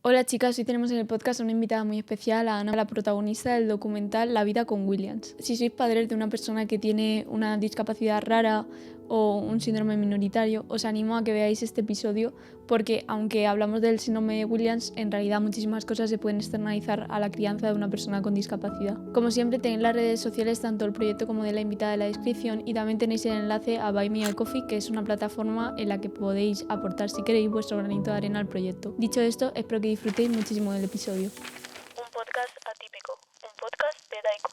Hola chicas, hoy tenemos en el podcast a una invitada muy especial, a Ana, la protagonista del documental La vida con Williams. Si sois padres de una persona que tiene una discapacidad rara o un síndrome minoritario, os animo a que veáis este episodio porque aunque hablamos del síndrome de Williams, en realidad muchísimas cosas se pueden externalizar a la crianza de una persona con discapacidad. Como siempre, tenéis las redes sociales tanto el proyecto como de la invitada en la descripción y también tenéis el enlace a Buy Me a Coffee, que es una plataforma en la que podéis aportar si queréis vuestro granito de arena al proyecto. Dicho esto, espero que disfrutéis muchísimo del episodio. Un podcast atípico, un podcast de Daiko.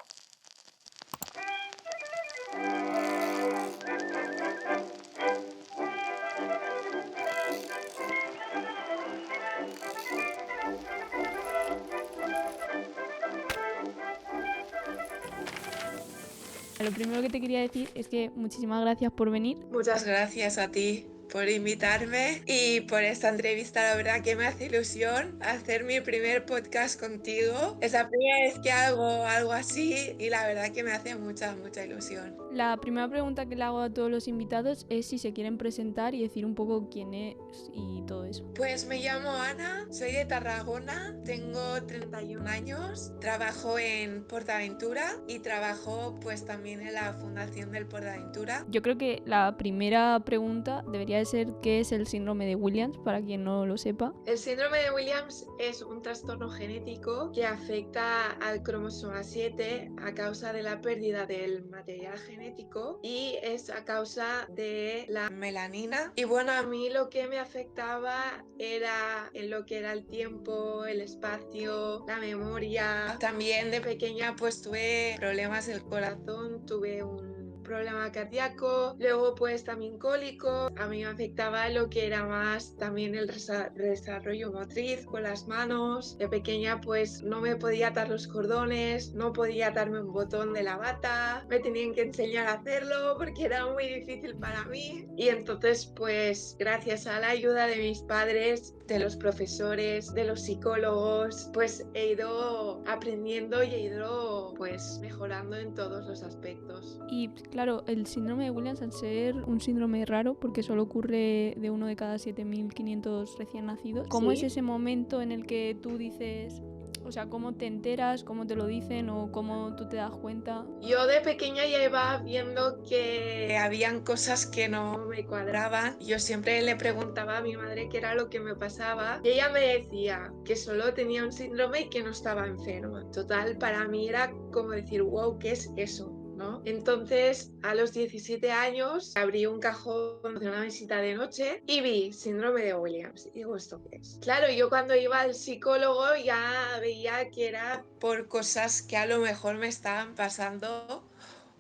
Lo primero que te quería decir es que muchísimas gracias por venir. Muchas gracias a ti por invitarme y por esta entrevista. La verdad que me hace ilusión hacer mi primer podcast contigo. Es la primera vez que hago algo así y la verdad que me hace mucha ilusión. La primera pregunta que le hago a todos los invitados es si se quieren presentar y decir un poco quién es y todo eso. Pues me llamo Ana, soy de Tarragona, tengo 31 años, trabajo en Portaventura y trabajo pues también en la fundación del Portaventura. Yo creo que la primera pregunta debería de ser ¿qué es el síndrome de Williams? Para quien no lo sepa. El síndrome de Williams es un trastorno genético que afecta al cromosoma 7 a causa de la pérdida del material genético y es a causa de la melanina. Y bueno, a mí lo que me afectaba era en lo que era el tiempo, el espacio, la memoria. También de pequeña pues tuve problemas del corazón, tuve un problema cardíaco, luego pues también cólico. A mí me afectaba lo que era más también el desarrollo motriz con las manos. De pequeña pues no me podía atar los cordones, no podía atarme un botón de la bata, me tenían que enseñar a hacerlo porque era muy difícil para mí. Y entonces pues gracias a la ayuda de mis padres, de los profesores, de los psicólogos, pues he ido aprendiendo y he ido pues mejorando en todos los aspectos. Y claro, el síndrome de Williams, al ser un síndrome raro, porque solo ocurre de 1 de cada 7.500 recién nacidos, ¿cómo es ese momento en el que tú dices, o sea, cómo te enteras, cómo te lo dicen o cómo tú te das cuenta? Yo de pequeña ya iba viendo que habían cosas que no me cuadraban. Yo siempre le preguntaba a mi madre qué era lo que me pasaba y ella me decía que solo tenía un síndrome y que no estaba enferma. Total, para mí era como decir, wow, ¿qué es eso? ¿No? Entonces, a los 17 años, abrí un cajón de una mesita de noche y vi síndrome de Williams. Y digo, ¿esto qué es? Claro, yo cuando iba al psicólogo ya veía que era por cosas que a lo mejor me estaban pasando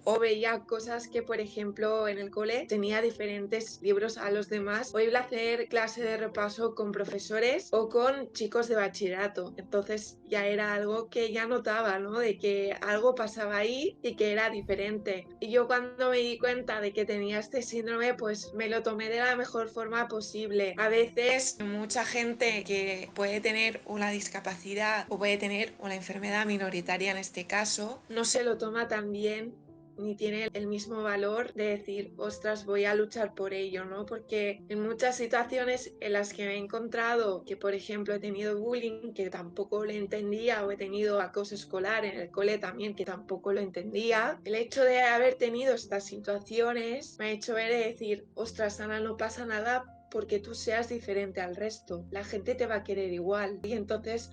o veía cosas que, por ejemplo, en el cole tenía diferentes libros a los demás o iba a hacer clase de repaso con profesores o con chicos de bachillerato. Entonces ya era algo que ya notaba, ¿no? De que algo pasaba ahí y que era diferente. Y yo cuando me di cuenta de que tenía este síndrome, pues me lo tomé de la mejor forma posible. A veces mucha gente que puede tener una discapacidad o puede tener una enfermedad minoritaria en este caso, no se lo toma tan bien ni tiene el mismo valor de decir, ostras, voy a luchar por ello, ¿no? Porque en muchas situaciones en las que me he encontrado que, por ejemplo, he tenido bullying que tampoco lo entendía o he tenido acoso escolar en el cole también que tampoco lo entendía, el hecho de haber tenido estas situaciones me ha hecho ver y decir, ostras, Ana, no pasa nada porque tú seas diferente al resto, la gente te va a querer igual. Y entonces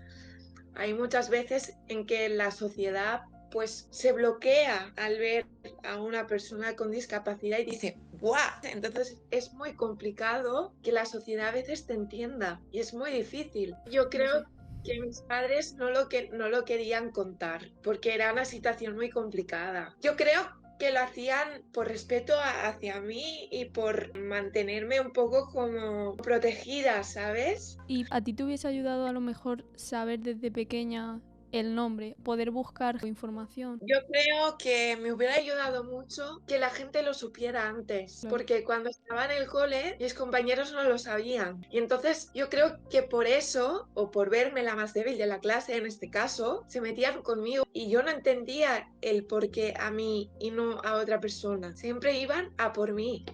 hay muchas veces en que la sociedad pues se bloquea al ver a una persona con discapacidad y dice, ¡buah! Entonces es muy complicado que la sociedad a veces te entienda y es muy difícil. Yo creo que mis padres no lo querían contar porque era una situación muy complicada. Yo creo que lo hacían por respeto hacia mí y por mantenerme un poco como protegida, ¿sabes? ¿Y a ti te hubiese ayudado a lo mejor saber desde pequeña el nombre, poder buscar información? Yo creo que me hubiera ayudado mucho que la gente lo supiera antes, Claro. porque cuando estaba en el cole, mis compañeros no lo sabían. Y entonces yo creo que por eso, o por verme la más débil de la clase en este caso, se metían conmigo y yo no entendía el por qué a mí y no a otra persona. Siempre iban a por mí,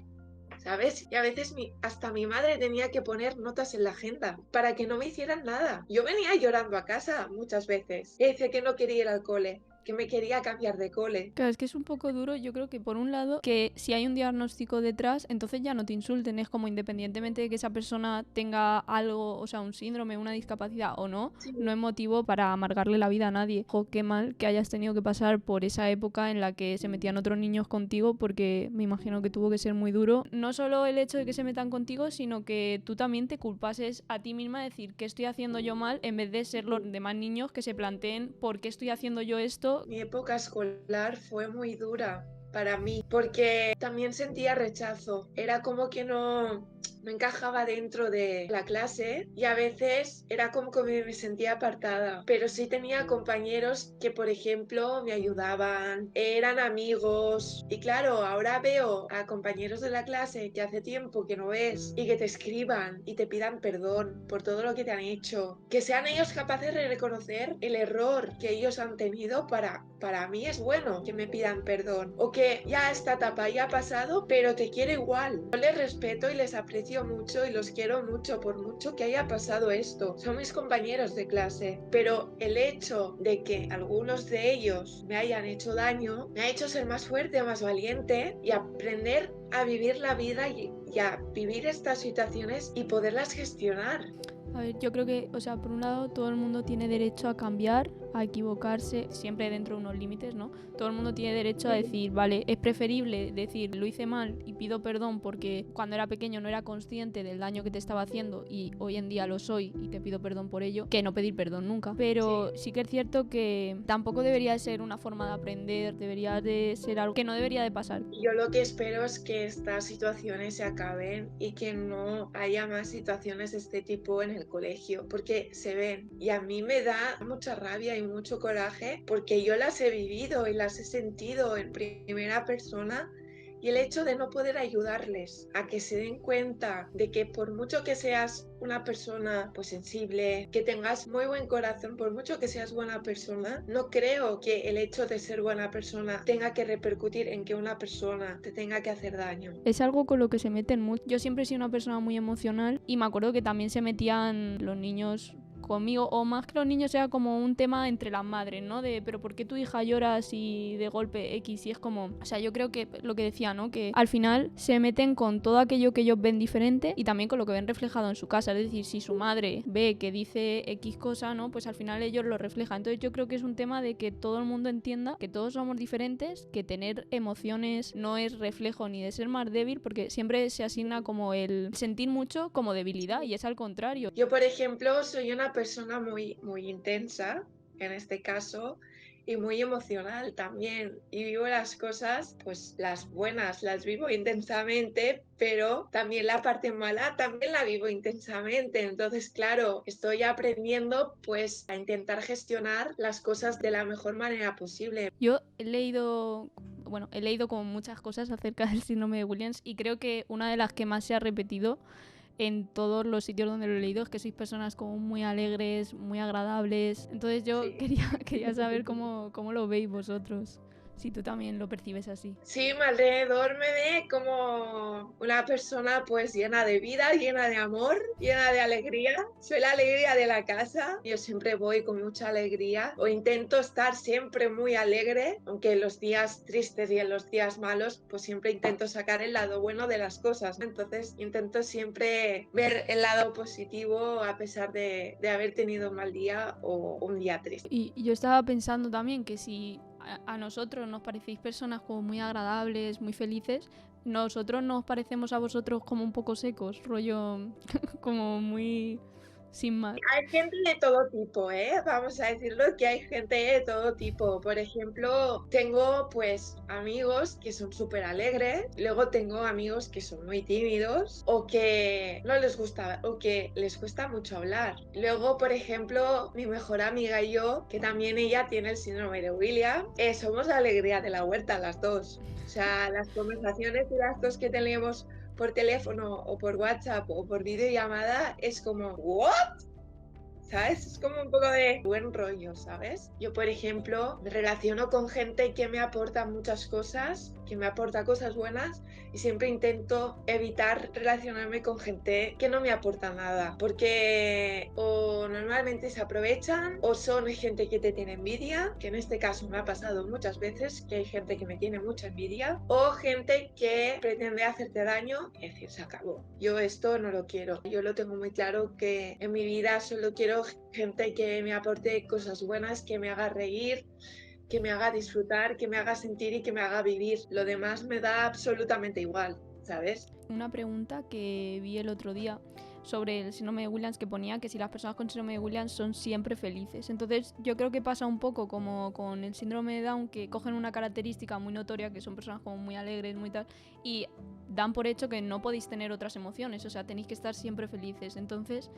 ¿sabes? Y a veces hasta mi madre tenía que poner notas en la agenda para que no me hicieran nada. Yo venía llorando a casa muchas veces. Y decía que no quería ir al cole, que me quería cambiar de cole. Claro, es que es un poco duro. Yo creo que por un lado, que si hay un diagnóstico detrás, entonces ya no te insulten. Es como independientemente de que esa persona tenga algo, o sea, un síndrome, una discapacidad o no, Sí. no es motivo para amargarle la vida a nadie. Jo, qué mal que hayas tenido que pasar por esa época en la que se metían otros niños contigo, porque me imagino que tuvo que ser muy duro. No solo el hecho de que se metan contigo, sino que tú también te culpases a ti misma de decir qué estoy haciendo yo mal, en vez de ser los demás niños que se planteen por qué estoy haciendo yo esto. Mi época escolar fue muy dura para mí porque también sentía rechazo. Era como que no encajaba dentro de la clase y a veces era como que me sentía apartada. Pero sí tenía compañeros que, por ejemplo, me ayudaban, eran amigos. Y claro, ahora veo a compañeros de la clase que hace tiempo que no ves y que te escriban y te pidan perdón por todo lo que te han hecho. Que sean ellos capaces de reconocer el error que ellos han tenido, para mí es bueno que me pidan perdón. O que ya esta etapa ya ha pasado, pero te quiero igual. Yo les respeto y les aprecio mucho y los quiero mucho por mucho que haya pasado esto. Son mis compañeros de clase, pero el hecho de que algunos de ellos me hayan hecho daño me ha hecho ser más fuerte, más valiente y aprender a vivir la vida y a vivir estas situaciones y poderlas gestionar. A ver, yo creo que, o sea, por un lado, todo el mundo tiene derecho a cambiar, a equivocarse, siempre dentro de unos límites, ¿no? Todo el mundo tiene derecho a decir, vale, es preferible decir, lo hice mal y pido perdón porque cuando era pequeño no era consciente del daño que te estaba haciendo y hoy en día lo soy y te pido perdón por ello, que no pedir perdón nunca. Pero sí que es cierto que tampoco debería de ser una forma de aprender, debería de ser algo que no debería de pasar. Yo lo que espero es que estas situaciones se acaben y que no haya más situaciones de este tipo en el colegio, porque se ven y a mí me da mucha rabia y mucho coraje porque yo las he vivido y las he sentido en primera persona. Y el hecho de no poder ayudarles a que se den cuenta de que por mucho que seas una persona pues sensible, que tengas muy buen corazón, por mucho que seas buena persona, no creo que el hecho de ser buena persona tenga que repercutir en que una persona te tenga que hacer daño. Es algo con lo que se meten mucho. Yo siempre he sido una persona muy emocional y me acuerdo que también se metían los niños conmigo, o más que los niños era como un tema entre las madres, ¿no? De, pero ¿por qué tu hija llora si de golpe X? Y es como, o sea, yo creo que lo que decía, ¿no? Que al final se meten con todo aquello que ellos ven diferente y también con lo que ven reflejado en su casa. Es decir, si su madre ve que dice X cosa, ¿no? Pues al final ellos lo reflejan. Entonces yo creo que es un tema de que todo el mundo entienda que todos somos diferentes, que tener emociones no es reflejo ni de ser más débil, porque siempre se asigna como el sentir mucho como debilidad y es al contrario. Yo, por ejemplo, soy una persona muy, muy intensa, en este caso, y muy emocional también. Y vivo las cosas, pues las buenas las vivo intensamente, pero también la parte mala también la vivo intensamente. Entonces, claro, estoy aprendiendo pues a intentar gestionar las cosas de la mejor manera posible. Yo he leído como muchas cosas acerca del síndrome de Williams y creo que una de las que más se ha repetido en todos los sitios donde lo he leído es que sois personas como muy alegres, muy agradables. Entonces yo Sí. quería saber cómo lo veis vosotros, si tú también lo percibes así. Sí, mi alrededor me ve como una persona pues llena de vida, llena de amor, llena de alegría. Soy la alegría de la casa. Yo siempre voy con mucha alegría o intento estar siempre muy alegre, aunque en los días tristes y en los días malos pues siempre intento sacar el lado bueno de las cosas. Entonces intento siempre ver el lado positivo a pesar de haber tenido un mal día o un día triste. Y yo estaba pensando también que si a nosotros nos parecéis personas como muy agradables, muy felices, nosotros nos parecemos a vosotros como un poco secos, rollo como muy sin más. Hay gente de todo tipo, vamos a decirlo que hay gente de todo tipo. Por ejemplo, tengo pues amigos que son súper alegres, luego tengo amigos que son muy tímidos o que no les gusta o que les cuesta mucho hablar. Luego, por ejemplo, mi mejor amiga y yo, que también ella tiene el síndrome de Williams, somos la alegría de la huerta las dos. O sea, las conversaciones y las dos que tenemos por teléfono o por WhatsApp o por videollamada es como, ¿what? ¿sabes? Es como un poco de buen rollo, ¿sabes? Yo, por ejemplo, me relaciono con gente que me aporta muchas cosas, que me aporta cosas buenas y siempre intento evitar relacionarme con gente que no me aporta nada, porque o normalmente se aprovechan o son gente que te tiene envidia, que en este caso me ha pasado muchas veces, que hay gente que me tiene mucha envidia, o gente que pretende hacerte daño y decir, se acabó. Yo esto no lo quiero. Yo lo tengo muy claro que en mi vida solo quiero gente que me aporte cosas buenas, que me haga reír, que me haga disfrutar, que me haga sentir y que me haga vivir. Lo demás me da absolutamente igual, ¿sabes? Una pregunta que vi el otro día sobre el síndrome de Williams, que ponía que si las personas con síndrome de Williams son siempre felices. Entonces yo creo que pasa un poco como con el síndrome de Down, que cogen una característica muy notoria, que son personas como muy alegres, muy tal, y dan por hecho que no podéis tener otras emociones, o sea, tenéis que estar siempre felices. Entonces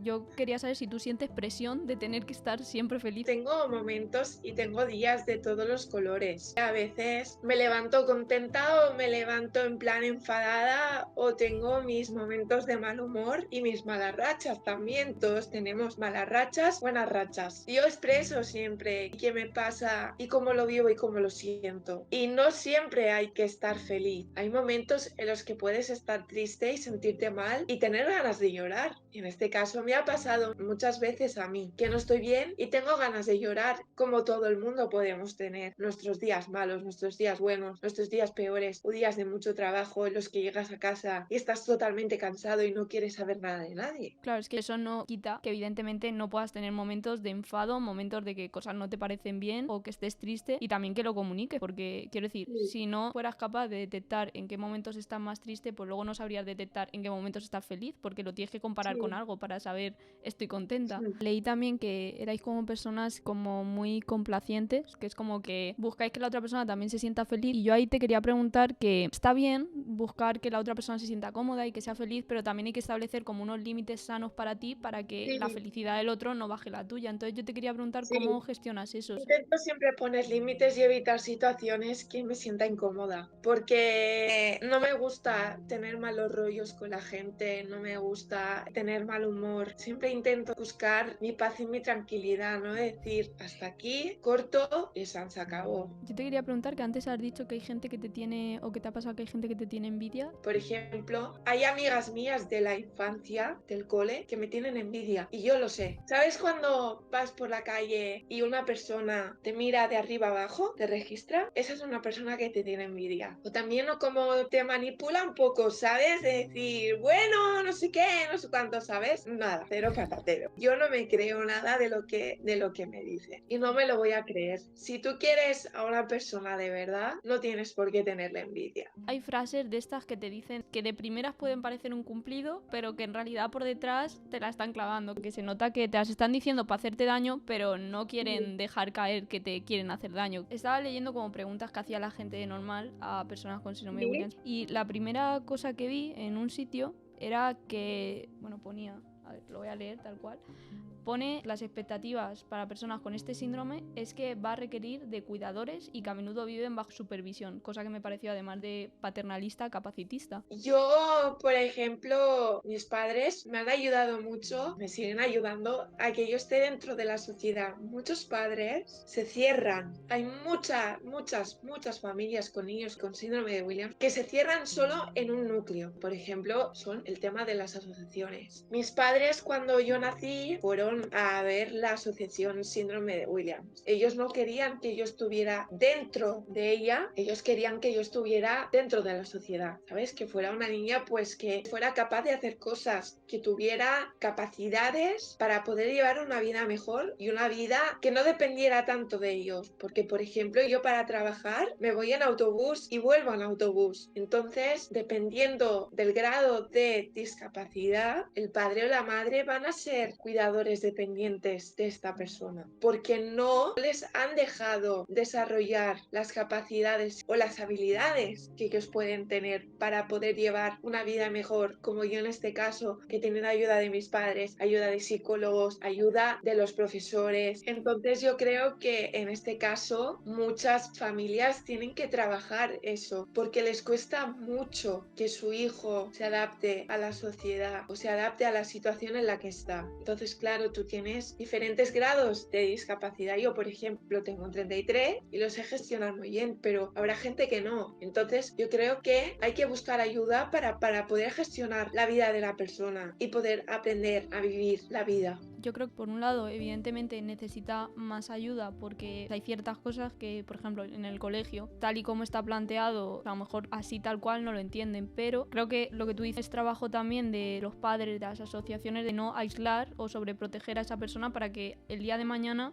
yo quería saber si tú sientes presión de tener que estar siempre feliz. Tengo momentos y tengo días de todos los colores. A veces me levanto contenta o me levanto en plan enfadada, o tengo mis momentos de mal humor y mis malas rachas también. Todos tenemos malas rachas, buenas rachas. Yo expreso siempre qué me pasa y cómo lo vivo y cómo lo siento. Y no siempre hay que estar feliz. Hay momentos en los que puedes estar triste y sentirte mal y tener ganas de llorar. En este caso me ha pasado muchas veces a mí que no estoy bien y tengo ganas de llorar, como todo el mundo podemos tener nuestros días malos, nuestros días buenos, nuestros días peores, o días de mucho trabajo en los que llegas a casa y estás totalmente cansado y no quieres saber nada de nadie. Claro, es que eso no quita que evidentemente no puedas tener momentos de enfado, momentos de que cosas no te parecen bien o que estés triste, y también que lo comuniques, porque quiero decir, Sí. si no fueras capaz de detectar en qué momentos estás más triste, pues luego no sabrías detectar en qué momentos estás feliz, porque lo tienes que comparar con Sí. algo para saber estoy contenta. Sí. Leí también que erais como personas como muy complacientes, que es como que buscáis que la otra persona también se sienta feliz, y yo ahí te quería preguntar que está bien buscar que la otra persona se sienta cómoda y que sea feliz, pero también hay que establecer como unos límites sanos para ti, para que Sí. la felicidad del otro no baje la tuya. Entonces yo te quería preguntar Sí. cómo gestionas eso. Intento siempre poner límites y evitar situaciones que me sienta incómoda, porque no me gusta tener malos rollos con la gente, no me gusta tener mal humor. Siempre intento buscar mi paz y mi tranquilidad, no decir hasta aquí, corto y se acabó. Yo te quería preguntar que antes has dicho que hay gente que te tiene, o que te ha pasado que hay gente que te tiene envidia. Por ejemplo, hay amigas mías de la infancia, del cole, que me tienen envidia y yo lo sé. ¿Sabes cuando vas por la calle y una persona te mira de arriba abajo, te registra? Esa es una persona que te tiene envidia. O también o como te manipula un poco, ¿sabes? De decir, bueno, no sé qué, no sé cuánto, ¿sabes? Nada, cero patatero. Yo no me creo nada de lo que me dice y no me lo voy a creer. Si tú quieres a una persona de verdad, no tienes por qué tenerle envidia. Hay frases de estas que te dicen que de primeras pueden parecer un cumplido, pero que en realidad por detrás te la están clavando, que se nota que te las están diciendo para hacerte daño, pero no quieren dejar caer que te quieren hacer daño. Estaba leyendo como preguntas que hacía la gente normal a personas con síndrome de ¿Sí? Williams, y la primera cosa que vi en un sitio era que, bueno, ponía, a ver, lo voy a leer tal cual. Pone las expectativas para personas con este síndrome es que va a requerir de cuidadores y que a menudo viven bajo supervisión, cosa que me pareció, además de paternalista, capacitista. Yo, por ejemplo, mis padres me han ayudado mucho, me siguen ayudando a que yo esté dentro de la sociedad. Muchos padres se cierran. Hay muchas familias con niños con síndrome de Williams que se cierran solo en un núcleo. Por ejemplo, son el tema de las asociaciones. Mis padres, cuando yo nací, fueron a ver la asociación síndrome de Williams. Ellos no querían que yo estuviera dentro de ella, ellos querían que yo estuviera dentro de la sociedad, ¿sabes? Que fuera una niña pues que fuera capaz de hacer cosas, que tuviera capacidades para poder llevar una vida mejor y una vida que no dependiera tanto de ellos, porque por ejemplo yo para trabajar me voy en autobús y vuelvo en autobús, entonces dependiendo del grado de discapacidad, el padre o la madre van a ser cuidadores dependientes de esta persona, porque no les han dejado desarrollar las capacidades o las habilidades que ellos pueden tener para poder llevar una vida mejor, como yo en este caso, que he tenido ayuda de mis padres, ayuda de psicólogos, ayuda de los profesores. Entonces yo creo que en este caso muchas familias tienen que trabajar eso, porque les cuesta mucho que su hijo se adapte a la sociedad o se adapte a las situaciones situación en la que está. Entonces, claro, tú tienes diferentes grados de discapacidad. Yo, por ejemplo, tengo un 33 y lo sé gestionar muy bien, pero habrá gente que no. Entonces, yo creo que hay que buscar ayuda para poder gestionar la vida de la persona y poder aprender a vivir la vida. Yo creo que por un lado, evidentemente, necesita más ayuda porque hay ciertas cosas que, por ejemplo, en el colegio, tal y como está planteado, a lo mejor así tal cual no lo entienden, pero creo que lo que tú dices es trabajo también de los padres, de las asociaciones, de no aislar o sobreproteger a esa persona para que el día de mañana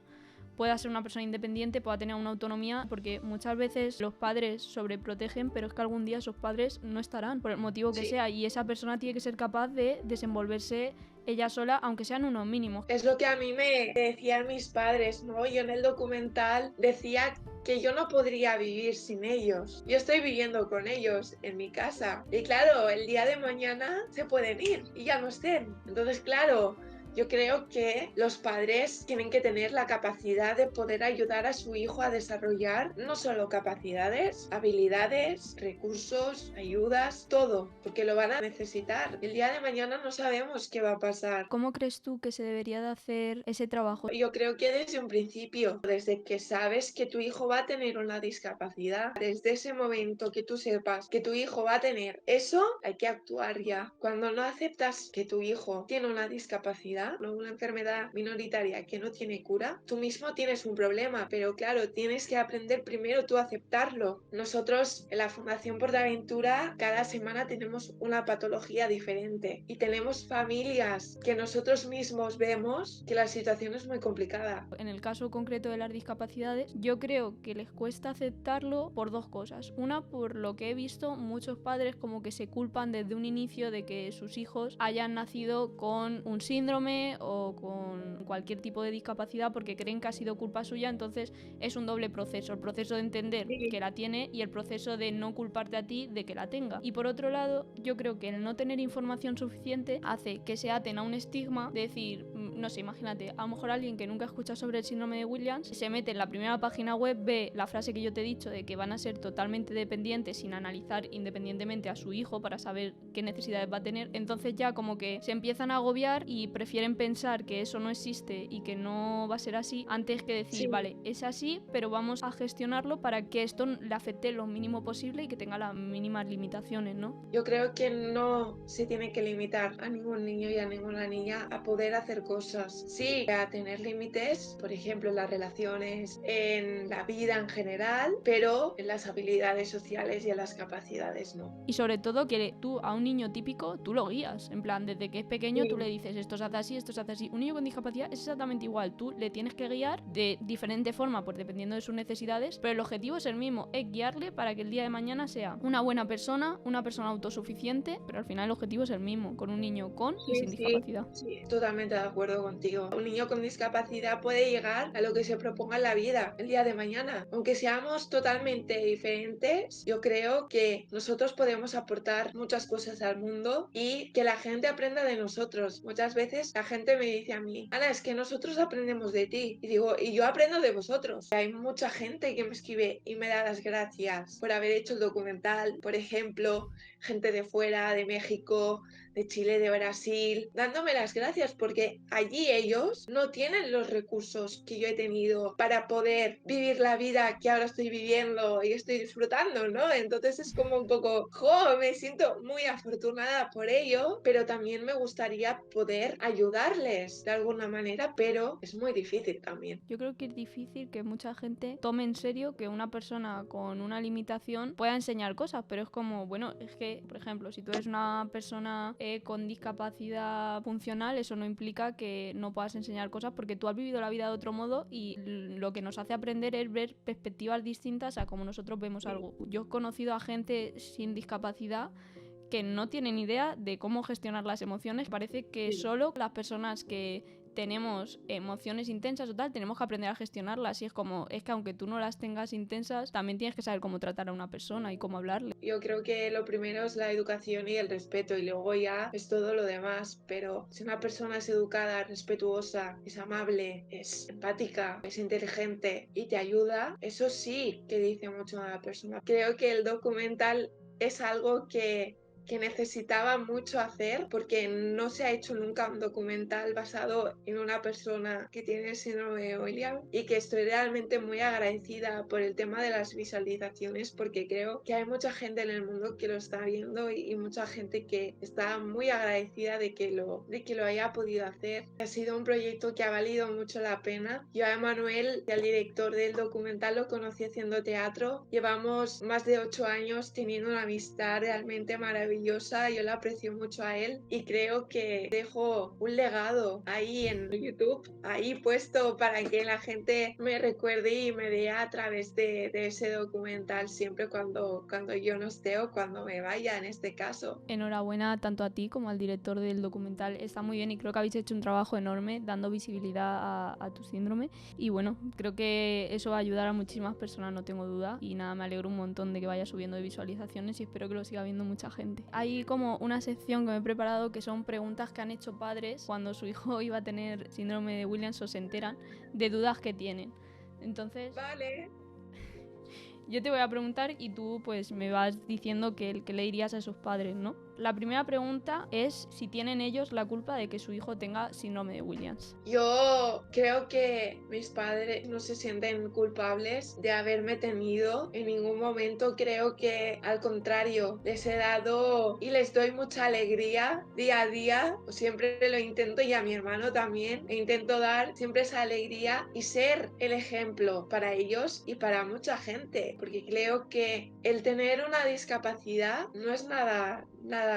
pueda ser una persona independiente, pueda tener una autonomía, porque muchas veces los padres sobreprotegen, pero es que algún día esos padres no estarán, por el motivo que sea, y esa persona tiene que ser capaz de desenvolverse ella sola, aunque sean unos mínimos. Es lo que a mí me decían mis padres, ¿no? Yo en el documental decía que yo no podría vivir sin ellos. Yo estoy viviendo con ellos en mi casa. Y claro, el día de mañana se pueden ir y ya no estén. Entonces, claro, yo creo que los padres tienen que tener la capacidad de poder ayudar a su hijo a desarrollar no solo capacidades, habilidades, recursos, ayudas, todo, porque lo van a necesitar. El día de mañana no sabemos qué va a pasar. ¿Cómo crees tú que se debería de hacer ese trabajo? Yo creo que desde un principio, desde que sabes que tu hijo va a tener una discapacidad, desde ese momento que tú sepas que tu hijo va a tener eso, hay que actuar ya. Cuando no aceptas que tu hijo tiene una discapacidad, no una enfermedad minoritaria que no tiene cura, tú mismo tienes un problema, pero claro, tienes que aprender primero tú a aceptarlo. Nosotros en la Fundación Portaventura cada semana tenemos una patología diferente y tenemos familias que nosotros mismos vemos que la situación es muy complicada. En el caso concreto de las discapacidades, yo creo que les cuesta aceptarlo por dos cosas. Una, por lo que he visto, muchos padres como que se culpan desde un inicio de que sus hijos hayan nacido con un síndrome o con cualquier tipo de discapacidad porque creen que ha sido culpa suya, entonces es un doble proceso, el proceso de entender que la tiene y el proceso de no culparte a ti de que la tenga. Y por otro lado, yo creo que el no tener información suficiente hace que se aten a un estigma de decir, no sé, imagínate, a lo mejor alguien que nunca escucha sobre el síndrome de Williams se mete en la primera página web, ve la frase que yo te he dicho de que van a ser totalmente dependientes sin analizar independientemente a su hijo para saber qué necesidades va a tener, entonces ya como que se empiezan a agobiar y prefieren pensar que eso no existe y que no va a ser así antes que decir, vale, es así, pero vamos a gestionarlo para que esto le afecte lo mínimo posible y que tenga las mínimas limitaciones, ¿no? Yo creo que no se tiene que limitar a ningún niño y a ninguna niña a poder hacer cosas. Sí, a tener límites, por ejemplo, en las relaciones, en la vida en general, pero en las habilidades sociales y en las capacidades no. Y sobre todo que tú a un niño típico, tú lo guías, en plan, desde que es pequeño tú le dices esto se hace así, esto se hace así. Un niño con discapacidad es exactamente igual, tú le tienes que guiar de diferente forma, pues dependiendo de sus necesidades, pero el objetivo es el mismo, es guiarle para que el día de mañana sea una buena persona, una persona autosuficiente, pero al final el objetivo es el mismo, con un niño con y sin discapacidad. Sí, totalmente de acuerdo contigo. Un niño con discapacidad puede llegar a lo que se proponga en la vida el día de mañana. Aunque seamos totalmente diferentes, yo creo que nosotros podemos aportar muchas cosas al mundo y que la gente aprenda de nosotros. Muchas veces la gente me dice a mí, Ana, es que nosotros aprendemos de ti. Y digo, y yo aprendo de vosotros. Hay mucha gente que me escribe y me da las gracias por haber hecho el documental. Por ejemplo, gente de fuera, de México, de Chile, de Brasil, dándome las gracias porque allí ellos no tienen los recursos que yo he tenido para poder vivir la vida que ahora estoy viviendo y estoy disfrutando, ¿no? Entonces es como un poco, me siento muy afortunada por ello, pero también me gustaría poder ayudarles de alguna manera, pero es muy difícil también. Yo creo que es difícil que mucha gente tome en serio que una persona con una limitación pueda enseñar cosas, pero es como, bueno, es que, por ejemplo, si tú eres una persona con discapacidad funcional, eso no implica que no puedas enseñar cosas porque tú has vivido la vida de otro modo y lo que nos hace aprender es ver perspectivas distintas a cómo nosotros vemos algo. Yo he conocido a gente sin discapacidad que no tienen idea de cómo gestionar las emociones. Parece que solo las personas que tenemos emociones intensas o tal, tenemos que aprender a gestionarlas y es como, es que aunque tú no las tengas intensas, también tienes que saber cómo tratar a una persona y cómo hablarle. Yo creo que lo primero es la educación y el respeto y luego ya es todo lo demás, pero si una persona es educada, respetuosa, es amable, es empática, es inteligente y te ayuda, eso sí que dice mucho a la persona. Creo que el documental es algo que que necesitaba mucho hacer porque no se ha hecho nunca un documental basado en una persona que tiene el síndrome de Williams, y que estoy realmente muy agradecida por el tema de las visualizaciones, porque creo que hay mucha gente en el mundo que lo está viendo y mucha gente que está muy agradecida de que lo haya podido hacer. Ha sido un proyecto que ha valido mucho la pena. Yo a Emanuel, al director del documental, lo conocí haciendo teatro. Llevamos más de 8 años teniendo una amistad realmente maravillosa. Yo le aprecio mucho a él y creo que dejo un legado ahí en YouTube, ahí puesto para que la gente me recuerde y me vea a través de ese documental siempre cuando yo no esté o cuando me vaya, en este caso. Enhorabuena tanto a ti como al director del documental. Está muy bien y creo que habéis hecho un trabajo enorme dando visibilidad a tu síndrome. Y bueno, creo que eso va a ayudar a muchísimas personas, no tengo duda. Y nada, me alegro un montón de que vaya subiendo de visualizaciones y espero que lo siga viendo mucha gente. Hay como una sección que me he preparado que son preguntas que han hecho padres cuando su hijo iba a tener síndrome de Williams o se enteran de dudas que tienen. Entonces, Vale. yo te voy a preguntar y tú pues me vas diciendo que le dirías a sus padres, ¿no? La primera pregunta es si tienen ellos la culpa de que su hijo tenga síndrome de Williams. Yo creo que mis padres no se sienten culpables de haberme tenido. En ningún momento creo que, al contrario, les he dado y les doy mucha alegría día a día. Siempre lo intento, y a mi hermano también. E intento dar siempre esa alegría y ser el ejemplo para ellos y para mucha gente. Porque creo que el tener una discapacidad no es nada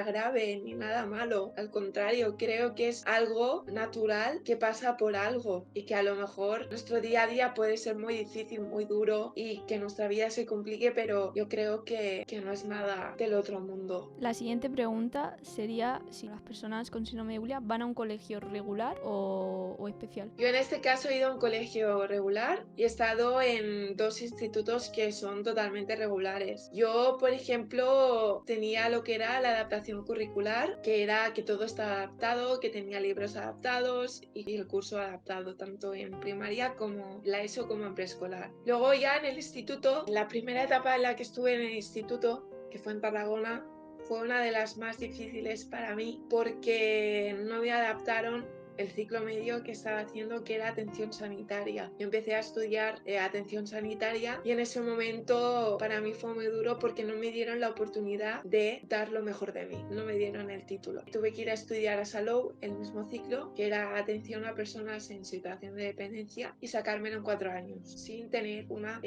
grave ni nada malo. Al contrario, creo que es algo natural que pasa por algo, y que a lo mejor nuestro día a día puede ser muy difícil, muy duro, y que nuestra vida se complique, pero yo creo que no es nada del otro mundo. La siguiente pregunta sería si las personas con síndrome de Williams van a un colegio regular o especial. Yo en este caso he ido a un colegio regular y he estado en 2 institutos que son totalmente regulares. Yo, por ejemplo, tenía lo que era la adaptación curricular, que era que todo estaba adaptado, que tenía libros adaptados y el curso adaptado tanto en primaria como en la ESO como en preescolar. Luego ya en el instituto, la primera etapa en la que estuve en el instituto, que fue en Tarragona, fue una de las más difíciles para mí porque no me adaptaron el ciclo medio que estaba haciendo, que era atención sanitaria. Yo empecé a estudiar atención sanitaria y en ese momento para mí fue muy duro porque no me dieron la oportunidad de dar lo mejor de mí, no me dieron el título. Tuve que ir a estudiar a Salou, el mismo ciclo, que era atención a personas en situación de dependencia, y sacármelo en 4 años, sin tener una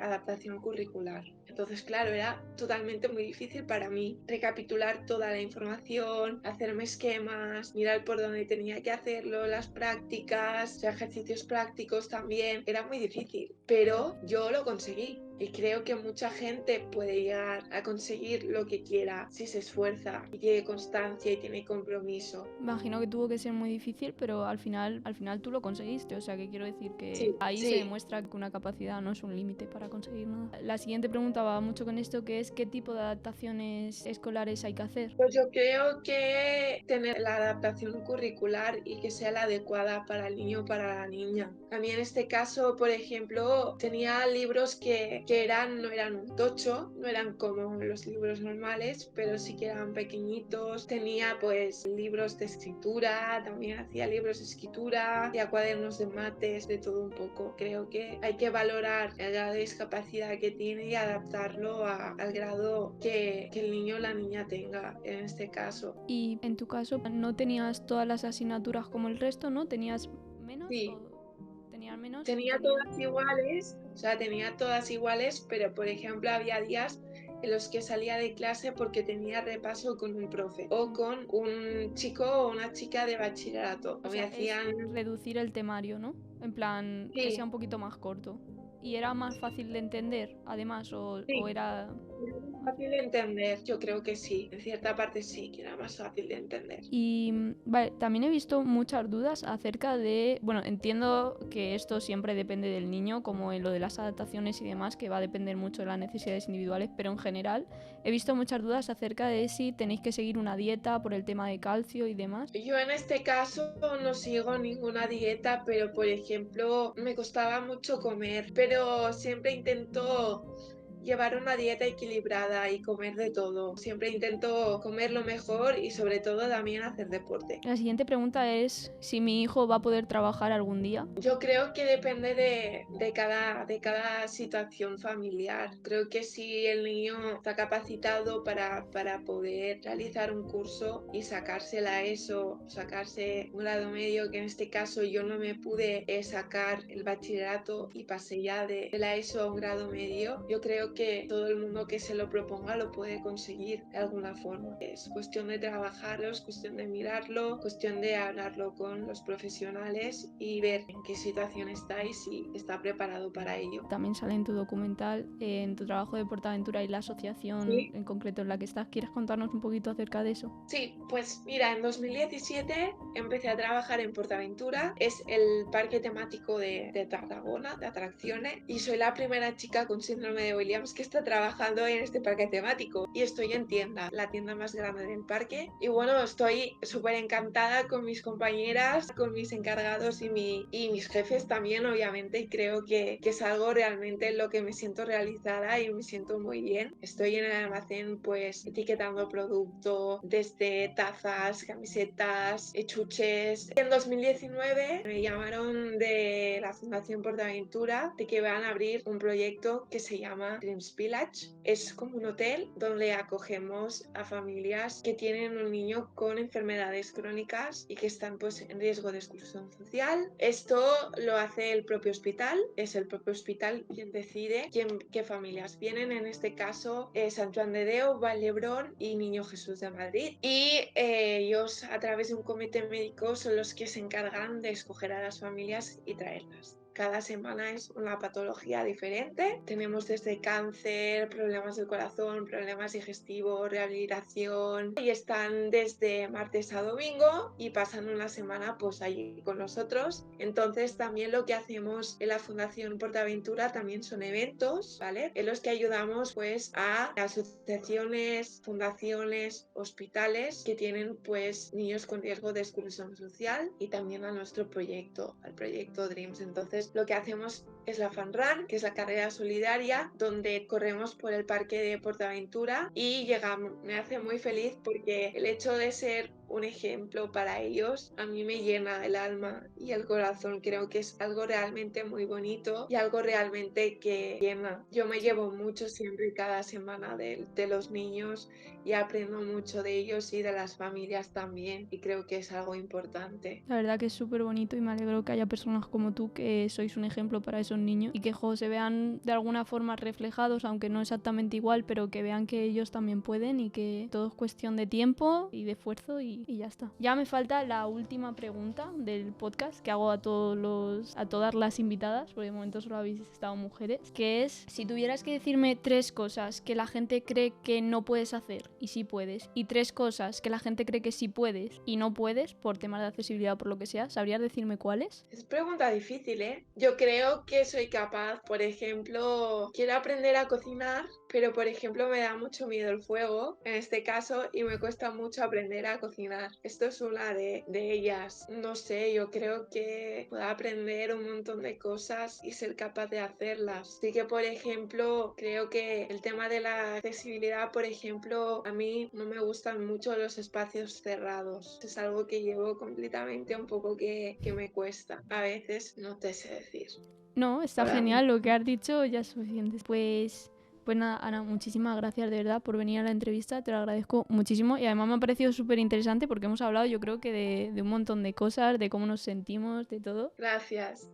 adaptación curricular. Entonces, claro, era totalmente muy difícil para mí recapitular toda la información, hacerme esquemas, mirar por dónde tenía que hacerlo, las prácticas, ejercicios prácticos también. Era muy difícil, pero yo lo conseguí. Y creo que mucha gente puede llegar a conseguir lo que quiera si se esfuerza y tiene constancia y tiene compromiso. Imagino que tuvo que ser muy difícil, pero al final tú lo conseguiste. O sea que quiero decir que Sí, ahí sí. se demuestra que una capacidad no es un límite para conseguir nada. La siguiente pregunta va mucho con esto, que es ¿qué tipo de adaptaciones escolares hay que hacer? Pues yo creo que tener la adaptación curricular y que sea la adecuada para el niño o para la niña. A mí en este caso, por ejemplo, tenía libros que no eran un tocho, no eran como los libros normales, pero sí que eran pequeñitos. Tenía pues libros de escritura, también hacía libros de escritura, hacía cuadernos de mates, de todo un poco. Creo que hay que valorar el grado de discapacidad que tiene y adaptarlo al grado que el niño o la niña tenga en este caso. Y en tu caso, ¿no tenías todas las asignaturas como el resto, no? ¿Tenías menos Sí. o tenías menos? Tenía todas iguales, o sea, tenía todas iguales, pero por ejemplo había días en los que salía de clase porque tenía repaso con un profe o con un chico o una chica de bachillerato. O Me sea, hacían... es reducir el temario, ¿no? En plan, que Sí, sea un poquito más corto. ¿Y era más fácil de entender, además, o sí. era...? Era más fácil de entender, yo creo que sí, en cierta parte sí, que era más fácil de entender. Y vale, también he visto muchas dudas acerca de, bueno, entiendo que esto siempre depende del niño, como en lo de las adaptaciones y demás, que va a depender mucho de las necesidades individuales, pero en general he visto muchas dudas acerca de si tenéis que seguir una dieta por el tema de calcio y demás. Yo en este caso no sigo ninguna dieta, pero por ejemplo me costaba mucho comer, pero siempre intento llevar una dieta equilibrada y comer de todo. Siempre intento comer lo mejor y sobre todo también hacer deporte. La siguiente pregunta es si mi hijo va a poder trabajar algún día. Yo creo que depende de cada situación familiar. Creo que si el niño está capacitado para poder realizar un curso y sacarse la ESO, sacarse un grado medio, que en este caso yo no me pude sacar el bachillerato y pasé ya de la ESO a un grado medio, yo creo que todo el mundo que se lo proponga lo puede conseguir de alguna forma. Es cuestión de trabajarlo, es cuestión de mirarlo, cuestión de hablarlo con los profesionales y ver en qué situación está y si está preparado para ello. También sale en tu documental, en tu trabajo de Portaventura y la asociación ¿Sí? en concreto en la que estás. ¿Quieres contarnos un poquito acerca de eso? Sí, pues mira, en 2017 empecé a trabajar en Portaventura, es el parque temático de Tarragona, de atracciones, y soy la primera chica con síndrome de Williams que está trabajando en este parque temático. Y estoy en tienda, la tienda más grande del parque. Y bueno, estoy súper encantada con mis compañeras, con mis encargados y mis jefes también, obviamente, y creo que es algo realmente en lo que me siento realizada y me siento muy bien. Estoy en el almacén pues etiquetando producto, desde tazas, camisetas, chuches. En 2019 me llamaron de la Fundación Portaventura de que van a abrir un proyecto que se llama Dreams Village. Es como un hotel donde acogemos a familias que tienen un niño con enfermedades crónicas y que están pues en riesgo de exclusión social. Esto lo hace el propio hospital, es el propio hospital quien decide qué familias vienen. En este caso Sant Joan de Déu, Vall d'Hebron y Niño Jesús de Madrid, y ellos a través de un comité médico son los que se encargan de escoger a las familias y traerlas. Cada semana es una patología diferente. Tenemos desde cáncer, problemas del corazón, problemas digestivos, rehabilitación, y están desde martes a domingo y pasan una semana pues allí con nosotros. Entonces también lo que hacemos en la Fundación Portaventura también son eventos, ¿vale? En los que ayudamos pues a asociaciones, fundaciones, hospitales que tienen pues niños con riesgo de exclusión social, y también a nuestro proyecto, al proyecto Dreams. Entonces lo que hacemos es la Fan Run, que es la carrera solidaria, donde corremos por el parque de Portaventura y llegamos. Me hace muy feliz porque el hecho de ser un ejemplo para ellos a mí me llena el alma y el corazón. Creo que es algo realmente muy bonito y algo realmente que llena. Yo me llevo mucho siempre cada semana de los niños y aprendo mucho de ellos y de las familias también, y creo que es algo importante. La verdad que es súper bonito y me alegro que haya personas como tú que sois un ejemplo para esos niños y que se vean de alguna forma reflejados, aunque no exactamente igual, pero que vean que ellos también pueden y que todo es cuestión de tiempo y de esfuerzo y ya está. Ya me falta la última pregunta del podcast que hago a todas las invitadas, porque de momento solo habéis estado mujeres, que es si tuvieras que decirme 3 cosas que la gente cree que no puedes hacer y sí puedes, y 3 cosas que la gente cree que sí puedes y no puedes por temas de accesibilidad o por lo que sea, ¿sabrías decirme cuáles? Es pregunta difícil, ¿eh? Yo creo que soy capaz, por ejemplo, quiero aprender a cocinar, pero por ejemplo me da mucho miedo el fuego, en este caso, y me cuesta mucho aprender a cocinar. Esto es una de ellas. No sé, yo creo que puedo aprender un montón de cosas y ser capaz de hacerlas. Así que, por ejemplo, creo que el tema de la accesibilidad, por ejemplo, a mí no me gustan mucho los espacios cerrados. Es algo que llevo completamente un poco que me cuesta. A veces no te sé decir. No, está Ahora, genial, lo que has dicho ya es suficiente. Pues nada, Ana, muchísimas gracias de verdad por venir a la entrevista, te lo agradezco muchísimo y además me ha parecido súper interesante porque hemos hablado yo creo que de un montón de cosas, de cómo nos sentimos, de todo. gracias.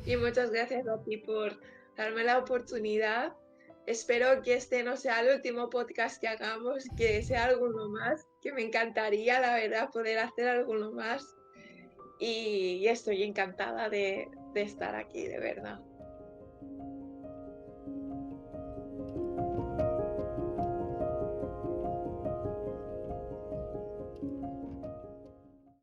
Y muchas gracias a ti por darme la oportunidad. Espero que este no sea el último podcast que hagamos, que sea alguno más, que me encantaría, la verdad, poder hacer alguno más. Y estoy encantada de estar aquí, de verdad.